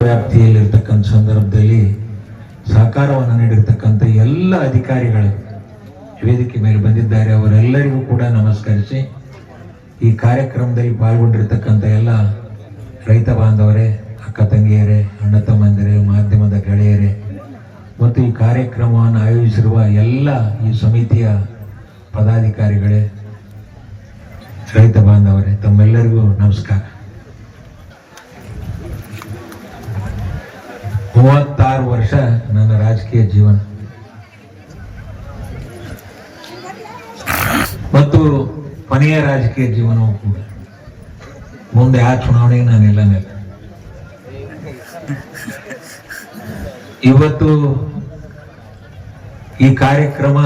ವ್ಯಾಪ್ತಿಯಲ್ಲಿರ್ತಕ್ಕಂಥ ಸಂದರ್ಭದಲ್ಲಿ ಸಹಕಾರವನ್ನು ನೀಡಿರ್ತಕ್ಕಂಥ ಎಲ್ಲ ಅಧಿಕಾರಿಗಳು ವೇದಿಕೆ ಮೇಲೆ ಬಂದಿದ್ದಾರೆ. ಅವರೆಲ್ಲರಿಗೂ ಕೂಡ ನಮಸ್ಕರಿಸಿ, ಈ ಕಾರ್ಯಕ್ರಮದಲ್ಲಿ ಪಾಲ್ಗೊಂಡಿರ್ತಕ್ಕಂಥ ಎಲ್ಲ ರೈತ ಬಾಂಧವರೇ, ಅಕ್ಕ ತಂಗಿಯರೇ, ಅಣ್ಣ ತಮ್ಮಂದಿರೇ, ಮಾಧ್ಯಮದ ಗೆಳೆಯರೇ ಮತ್ತು ಈ ಕಾರ್ಯಕ್ರಮವನ್ನು ಆಯೋಜಿಸಿರುವ ಎಲ್ಲ ಈ ಸಮಿತಿಯ ಪದಾಧಿಕಾರಿಗಳೇ, ರೈತ ಬಾಂಧವರೇ, ತಮ್ಮೆಲ್ಲರಿಗೂ ನಮಸ್ಕಾರ. 36 ವರ್ಷ ನನ್ನ ರಾಜಕೀಯ ಜೀವನ ಮತ್ತು ಕೊನೆಯ ರಾಜಕೀಯ ಜೀವನವೂ ಕೂಡ. ಮುಂದೆ ಆ ಚುನಾವಣೆಗೆ ನಾನೆಲ್ಲ ಇವತ್ತು ಈ ಕಾರ್ಯಕ್ರಮ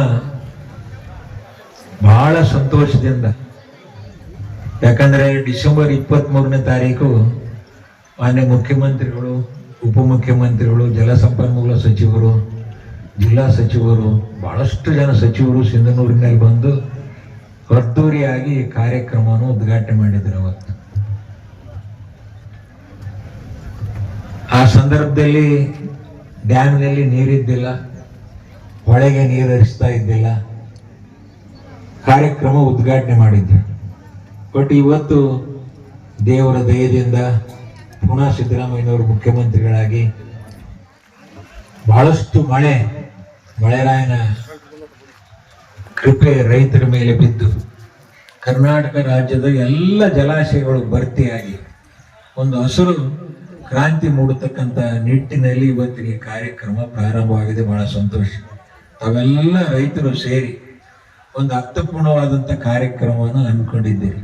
ಬಹಳ ಸಂತೋಷದಿಂದ, ಯಾಕಂದ್ರೆ ಡಿಸೆಂಬರ್ 23ನೇ ತಾರೀಕು ಮಾನ್ಯ ಮುಖ್ಯಮಂತ್ರಿಗಳು, ಉಪಮುಖ್ಯಮಂತ್ರಿಗಳು, ಜಲಸಂಪನ್ಮೂಲ ಸಚಿವರು, ಜಿಲ್ಲಾ ಸಚಿವರು, ಬಹಳಷ್ಟು ಜನ ಸಚಿವರು ಸಿಂಧನೂರಿನಲ್ಲಿ ಬಂದು ಅದ್ದೂರಿಯಾಗಿ ಈ ಕಾರ್ಯಕ್ರಮವನ್ನು ಉದ್ಘಾಟನೆ ಮಾಡಿದ್ರು. ಅವತ್ತು ಆ ಸಂದರ್ಭದಲ್ಲಿ ಡ್ಯಾಮ್ನಲ್ಲಿ ನೀರಿದ್ದಿಲ್ಲ, ಹೊಳೆಗೆ ನೀರು ಹರಿಸ್ತಾ ಇದ್ದಿಲ್ಲ, ಕಾರ್ಯಕ್ರಮ ಉದ್ಘಾಟನೆ ಮಾಡಿದ್ವಿ. ಬಟ್ ಇವತ್ತು ದೇವರ ದಯದಿಂದ ಪುನಃ ಸಿದ್ದರಾಮಯ್ಯನವರು ಮುಖ್ಯಮಂತ್ರಿಗಳಾಗಿ ಬಹಳಷ್ಟು ಮಳೆರಾಯನ ಕೃಪೆ ರೈತರ ಮೇಲೆ ಬಿದ್ದು ಕರ್ನಾಟಕ ರಾಜ್ಯದ ಎಲ್ಲ ಜಲಾಶಯಗಳು ಭರ್ತಿಯಾಗಿ ಒಂದು ಹಸಿರು ಕ್ರಾಂತಿ ಮೂಡತಕ್ಕಂಥ ನಿಟ್ಟಿನಲ್ಲಿ ಇವತ್ತಿನ ಕಾರ್ಯಕ್ರಮ ಪ್ರಾರಂಭವಾಗಿದೆ. ಬಹಳ ಸಂತೋಷ. ತಾವೆಲ್ಲ ರೈತರು ಸೇರಿ ಒಂದು ಅರ್ಥಪೂರ್ಣವಾದಂಥ ಕಾರ್ಯಕ್ರಮವನ್ನು ಹಮ್ಮಿಕೊಂಡಿದ್ದೀರಿ.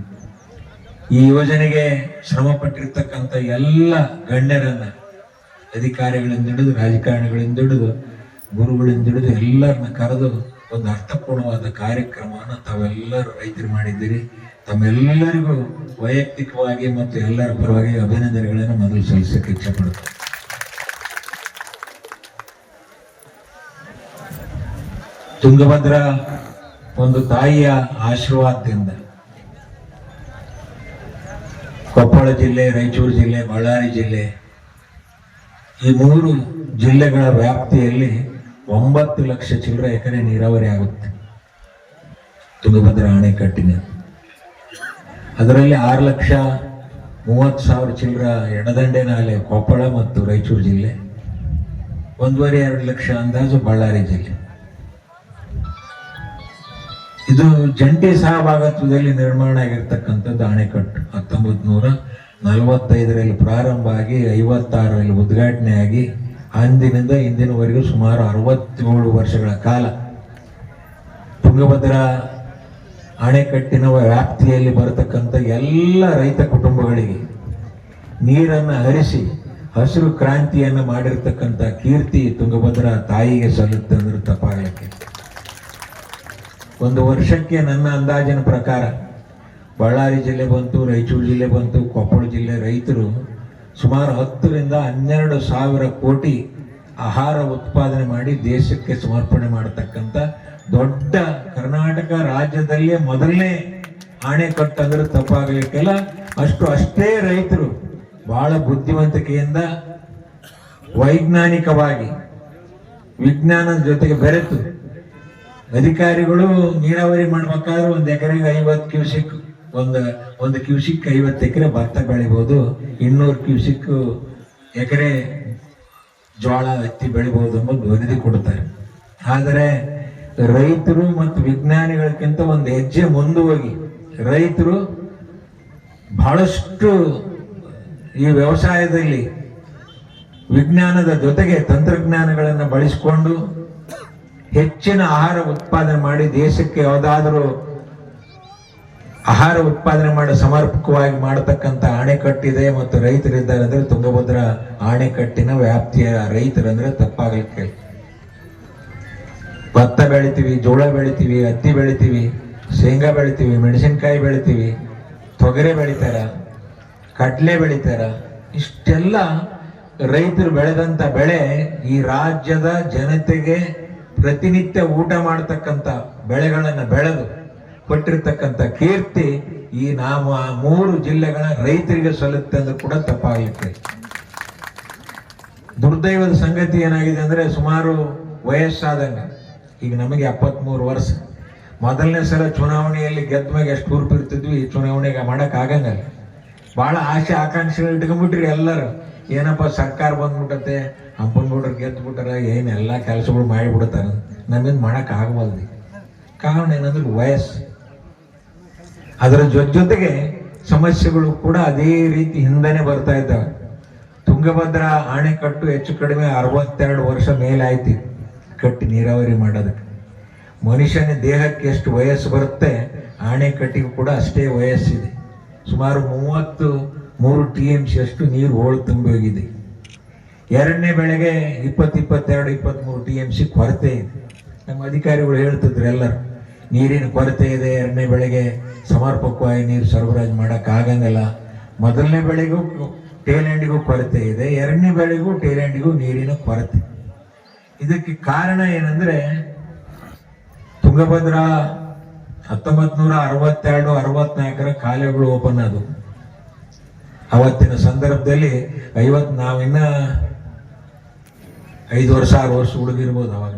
ಈ ಯೋಜನೆಗೆ ಶ್ರಮ ಪಟ್ಟಿರ್ತಕ್ಕಂಥ ಎಲ್ಲ ಗಣ್ಯರನ್ನ, ಅಧಿಕಾರಿಗಳಿಂದ ಹಿಡಿದು, ರಾಜಕಾರಣಿಗಳಿಂದ ಹಿಡಿದು, ಗುರುಗಳಿಂದ ಹಿಡಿದು ಎಲ್ಲರನ್ನ ಕರೆದು ಒಂದು ಅರ್ಥಪೂರ್ಣವಾದ ಕಾರ್ಯಕ್ರಮವನ್ನು ತಾವೆಲ್ಲರೂ ರೈತರು ಮಾಡಿದ್ದೀರಿ. ತಮ್ಮೆಲ್ಲರಿಗೂ ವೈಯಕ್ತಿಕವಾಗಿ ಮತ್ತು ಎಲ್ಲರ ಪರವಾಗಿ ಅಭಿನಂದನೆಗಳನ್ನು ಮೊದಲು ಸಲ್ಲಿಸಕ್ಕೆ ಇಚ್ಛೆ ಪಡುತ್ತೇನೆ. ತುಂಗಭದ್ರಾ ಒಂದು ತಾಯಿಯ ಆಶೀರ್ವಾದದಿಂದ ಕೊಪ್ಪಳ ಜಿಲ್ಲೆ, ರಾಯಚೂರು ಜಿಲ್ಲೆ, ಬಳ್ಳಾರಿ ಜಿಲ್ಲೆ, ಈ 3 ಜಿಲ್ಲೆಗಳ ವ್ಯಾಪ್ತಿಯಲ್ಲಿ 9 ಲಕ್ಷ ಚಿಲ್ಲರೆ ಎಕರೆ ನೀರಾವರಿ ಆಗುತ್ತೆ ತುಂಗಭದ್ರಾ ಅಣೆಕಟ್ಟಿನ. ಅದರಲ್ಲಿ 6,30,000 ಚಿಲ್ಲರ ಎಡದಂಡೆ ನಾಲೆ ಕೊಪ್ಪಳ ಮತ್ತು ರಾಯಚೂರು ಜಿಲ್ಲೆ, 1.5-2 ಲಕ್ಷ ಅಂದಾಜು ಬಳ್ಳಾರಿ ಜಿಲ್ಲೆ. ಇದು ಜಂಟಿ ಸಹಭಾಗತ್ವದಲ್ಲಿ ನಿರ್ಮಾಣ ಆಗಿರ್ತಕ್ಕಂಥದ್ದು ಅಣೆಕಟ್ಟು. 1945ರಲ್ಲಿ ಪ್ರಾರಂಭ ಆಗಿ 56ರಲ್ಲಿ ಉದ್ಘಾಟನೆ ಆಗಿ ಅಂದಿನಿಂದ ಇಂದಿನವರೆಗೂ ಸುಮಾರು 67 ವರ್ಷಗಳ ಕಾಲ ತುಂಗಭದ್ರಾ ಅಣೆಕಟ್ಟಿನ ವ್ಯಾಪ್ತಿಯಲ್ಲಿ ಬರತಕ್ಕಂಥ ಎಲ್ಲ ರೈತ ಕುಟುಂಬಗಳಿಗೆ ನೀರನ್ನು ಹರಿಸಿ ಹಸಿರು ಕ್ರಾಂತಿಯನ್ನು ಮಾಡಿರ್ತಕ್ಕಂಥ ಕೀರ್ತಿ ತುಂಗಭದ್ರಾ ತಾಯಿಗೆ ಸಲ್ಲುತ್ತೆ ಅಂದ್ರೆ ತಪ್ಪಾಗಲಿಕ್ಕೆ. ಒಂದು ವರ್ಷಕ್ಕೆ ನನ್ನ ಅಂದಾಜಿನ ಪ್ರಕಾರ ಬಳ್ಳಾರಿ ಜಿಲ್ಲೆ ಬಂತು, ರಾಯಚೂರು ಜಿಲ್ಲೆ ಬಂತು, ಕೊಪ್ಪಳ ಜಿಲ್ಲೆ ರೈತರು ಸುಮಾರು 10,000-12,000 ಕೋಟಿ ಆಹಾರ ಉತ್ಪಾದನೆ ಮಾಡಿ ದೇಶಕ್ಕೆ ಸಮರ್ಪಣೆ ಮಾಡತಕ್ಕಂಥ ದೊಡ್ಡ ಕರ್ನಾಟಕ ರಾಜ್ಯದಲ್ಲೇ ಮೊದಲನೇ ಅಣೆಕಟ್ಟು ಅಂದ್ರೆ ತಪ್ಪಾಗಲಿಕ್ಕೆಲ್ಲ. ಅಷ್ಟೇ ರೈತರು ಬಹಳ ಬುದ್ಧಿವಂತಿಕೆಯಿಂದ ವೈಜ್ಞಾನಿಕವಾಗಿ ವಿಜ್ಞಾನದ ಜೊತೆಗೆ ಬೆರೆತು, ಅಧಿಕಾರಿಗಳು ನೀರಾವರಿ ಮಾಡ್ಬೇಕಾದ್ರೆ 1 ಎಕರೆಗೆ 50 ಕ್ಯೂಸಿಕ್, ಒಂದು ಕ್ಯೂಸಿಕ್ 50 ಎಕರೆ ಭತ್ತ ಬೆಳಿಬಹುದು, 200 ಕ್ಯೂಸಿಕ್ ಎಕರೆ ಜೋಳ, ಹತ್ತಿ ಬೆಳಿಬಹುದು ಎಂಬುದು ವರದಿ ಕೊಡ್ತಾರೆ. ಆದರೆ ರೈತರು ಮತ್ತು ವಿಜ್ಞಾನಿಗಳಕ್ಕಿಂತ ಒಂದು ಹೆಜ್ಜೆ ಮುಂದೆ ಹೋಗಿ ರೈತರು ಬಹಳಷ್ಟು ಈ ವ್ಯವಸಾಯದಲ್ಲಿ ವಿಜ್ಞಾನದ ಜೊತೆಗೆ ತಂತ್ರಜ್ಞಾನಗಳನ್ನು ಬಳಸಿಕೊಂಡು ಹೆಚ್ಚಿನ ಆಹಾರ ಉತ್ಪಾದನೆ ಮಾಡಿ ದೇಶಕ್ಕೆ ಯಾವುದಾದರೂ ಆಹಾರ ಉತ್ಪಾದನೆ ಮಾಡಿ ಸಮರ್ಪಕವಾಗಿ ಮಾಡತಕ್ಕಂಥ ಅಣೆಕಟ್ಟಿದೆ ಮತ್ತು ರೈತರಿದ್ದಾರೆ ಅಂದ್ರೆ ತುಂಗಭದ್ರಾ ಅಣೆಕಟ್ಟಿನ ವ್ಯಾಪ್ತಿಯ ರೈತರಂದ್ರೆ ತಪ್ಪಾಗಲಿಕ್ಕೆ. ಭತ್ತ ಬೆಳಿತೀವಿ, ಜೋಳ ಬೆಳಿತೀವಿ, ಹತ್ತಿ ಬೆಳಿತೀವಿ, ಶೇಂಗಾ ಬೆಳಿತೀವಿ, ಮೆಣಸಿನಕಾಯಿ ಬೆಳಿತೀವಿ, ತೊಗರೆ ಬೆಳಿತಾರ, ಕಡಲೆ ಬೆಳಿತಾರ. ಇಷ್ಟೆಲ್ಲ ರೈತರು ಬೆಳೆದಂತ ಬೆಳೆ ಈ ರಾಜ್ಯದ ಜನತೆಗೆ ಪ್ರತಿನಿತ್ಯ ಊಟ ಮಾಡತಕ್ಕಂಥ ಬೆಳೆಗಳನ್ನು ಬೆಳೆದು ಕೊಟ್ಟಿರ್ತಕ್ಕಂಥ ಕೀರ್ತಿ ಈ ನಾವು 3 ಜಿಲ್ಲೆಗಳ ರೈತರಿಗೆ ಸಲ್ಲುತ್ತೆ ಅಂದ್ರೂ ಕೂಡ ತಪ್ಪಾಗಲಿಕ್ಕೆ. ದುರ್ದೈವದ ಸಂಗತಿ ಏನಾಗಿದೆ ಅಂದ್ರೆ ಸುಮಾರು ವಯಸ್ಸಾದಂಗ ಈಗ ನಮಗೆ 73 ವರ್ಷ. ಮೊದಲನೇ ಸಲ ಚುನಾವಣೆಯಲ್ಲಿ ಗೆದ್ದ ಮ್ಯಾಗ ಎಷ್ಟು ಹುರುಪು ಇರ್ತಿದ್ವಿ, ಈ ಚುನಾವಣೆಗೆ ಮಾಡಕ್ ಆಗಂಗಲ್ಲ. ಬಹಳ ಆಸೆ ಆಕಾಂಕ್ಷೆಗಳು ಇಟ್ಕೊಂಡ್ಬಿಟ್ರಿ ಎಲ್ಲರೂ. ಏನಪ್ಪ ಸರ್ಕಾರ ಬಂದ್ಬಿಟ್ಟತೆ, ಹಂಪನಗೌಡರು ಗೆದ್ದು ಬಿಟ್ಟಾರ, ಏನೆಲ್ಲ ಕೆಲಸಗಳು ಮಾಡಿಬಿಡ್ತಾರ, ನಮ್ಮಿಂದ ಮಾಡಕ್ ಆಗವಲ್ದು. ಕಾರಣ ಏನಂದ್ರೆ ವಯಸ್ಸು. ಅದರ ಜೊತೆಗೆ ಸಮಸ್ಯೆಗಳು ಕೂಡ ಅದೇ ರೀತಿ ಹಿಂದೆನೆ ಬರ್ತಾ ಇದ್ದಾವೆ. ತುಂಗಭದ್ರಾ ಅಣೆಕಟ್ಟು ಹೆಚ್ಚು ಕಡಿಮೆ 62 ವರ್ಷ ಮೇಲಾಯ್ತು ಕಟ್ಟಿ ನೀರಾವರಿ ಮಾಡೋದಕ್ಕೆ. ಮನುಷ್ಯನ ದೇಹಕ್ಕೆ ಎಷ್ಟು ವಯಸ್ಸು ಬರುತ್ತೆ ಅಣೆಕಟ್ಟಿಗೂ ಕೂಡ ಅಷ್ಟೇ ವಯಸ್ಸಿದೆ. ಸುಮಾರು 33 TMC ಅಷ್ಟು ನೀರು ಹೋಳು ತುಂಬಿ ಹೋಗಿದೆ. ಎರಡನೇ ಬೆಳೆಗೆ 22-23 TMC ಕೊರತೆ ಇದೆ. ನಮ್ಮ ಅಧಿಕಾರಿಗಳು ಹೇಳ್ತಿದ್ರು ಎಲ್ಲರೂ, ನೀರಿನ ಕೊರತೆ ಇದೆ, ಎರಡನೇ ಬೆಳೆಗೆ ಸಮರ್ಪಕವಾಗಿ ನೀರು ಸರಬರಾಜು ಮಾಡಕ್ ಆಗಂಗಿಲ್ಲ. ಮೊದಲನೇ ಬೆಳೆಗೂ ಟೇಲ್ಯಾಂಡಿಗೂ ಕೊರತೆ ಇದೆ, ಎರಡನೇ ಬೆಳೆಗೂ ಟೇಲ್ಯಾಂಡಿಗೂ ನೀರಿನ ಕೊರತೆ. ಇದಕ್ಕೆ ಕಾರಣ ಏನಂದ್ರೆ ತುಂಗಭದ್ರಾ 1962-64 ಕಾಲುವೆಗಳು ಓಪನ್ ಆದವು. ಅವತ್ತಿನ ಸಂದರ್ಭದಲ್ಲಿ ನಾವಿನ್ನ 5 ವರ್ಷ 6 ವರ್ಷ ಹುಡುಗಿರ್ಬೋದು ಅವಾಗ.